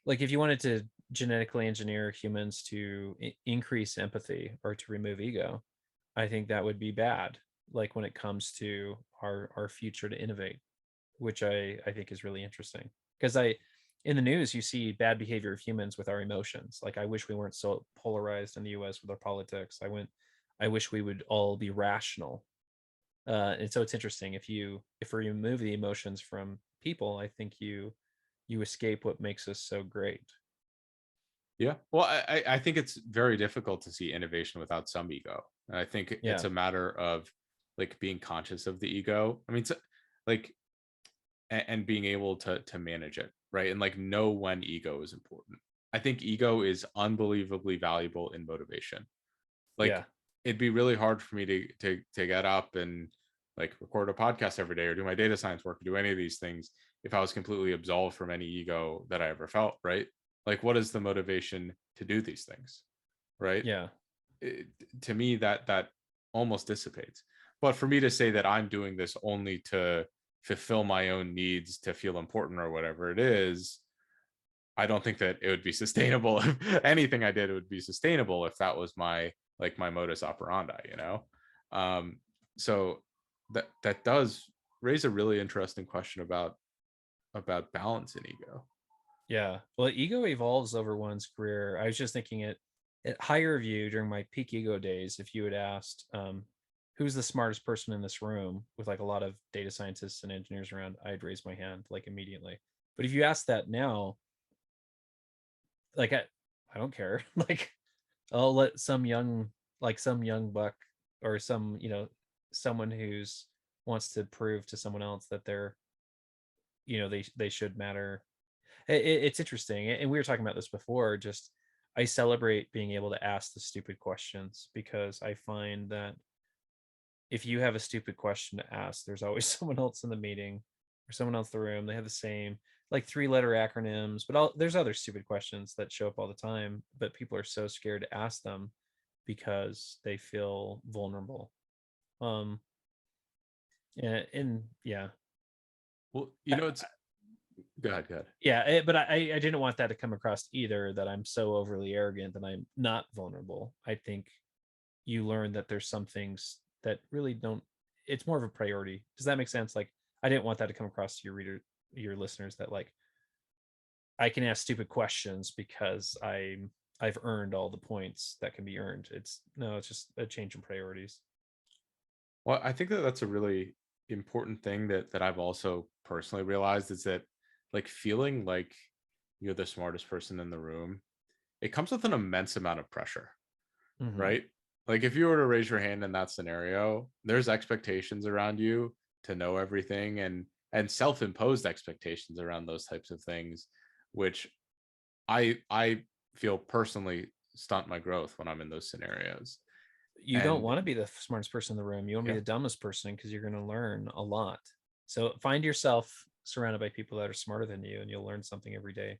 like if you wanted to genetically engineer humans to increase empathy or to remove ego, I think that would be bad. Like when it comes to our future to innovate, which I think is really interesting. Because I in the news you see bad behavior of humans with our emotions. Like I wish we weren't so polarized in the US with our politics. I wish we would all be rational. And so it's interesting if we remove the emotions from people, I think you escape what makes us so great. Yeah. Well, I think it's very difficult to see innovation without some ego. And I think it's Yeah. a matter of like being conscious of the ego. I mean, like and being able to manage it, right? And like know when ego is important. I think ego is unbelievably valuable in motivation. Like Yeah. it'd be really hard for me to get up and like record a podcast every day or do my data science work or do any of these things if I was completely absolved from any ego that I ever felt, right? Like what is the motivation to do these things, right? Yeah. It, to me that almost dissipates. But for me to say that I'm doing this only to fulfill my own needs to feel important or whatever it is, I don't think that it would be sustainable. If anything I did, it would be sustainable if that was my like my modus operandi, you know. Um, so that does raise a really interesting question about balance and ego. Yeah. Well, ego evolves over one's career. I was just thinking at higher view during my peak ego days, if you had asked who's the smartest person in this room with like a lot of data scientists and engineers around, I'd raise my hand like immediately. But if you ask that now, like I don't care. Like I'll let some young buck or some, someone who's wants to prove to someone else that they should matter. It's interesting, and we were talking about this before. Just I celebrate being able to ask the stupid questions because I find that if you have a stupid question to ask, there's always someone else in the meeting or someone else in the room. They have the same like three-letter acronyms, but there's other stupid questions that show up all the time. But people are so scared to ask them because they feel vulnerable. Um, and yeah, Well, I, it's go ahead, go ahead. yeah, but I didn't want that to come across either that I'm so overly arrogant that I'm not vulnerable. I think you learn that there's some things that really don't. It's more of a priority. Does that make sense? Like I didn't want that to come across to your listeners that like I can ask stupid questions because I've earned all the points that can be earned. It's no, it's just a change in priorities. Well, I think that that's a really important thing that I've also personally realized is that like feeling like you're the smartest person in the room, it comes with an immense amount of pressure, Hmm. right? Like if you were to raise your hand in that scenario, there's expectations around you to know everything and self-imposed expectations around those types of things, which I feel personally stunt my growth when I'm in those scenarios. You don't And want to be the smartest person in the room. You want to be yeah, the dumbest person because you're going to learn a lot. So find yourself surrounded by people that are smarter than you, and you'll learn something every day.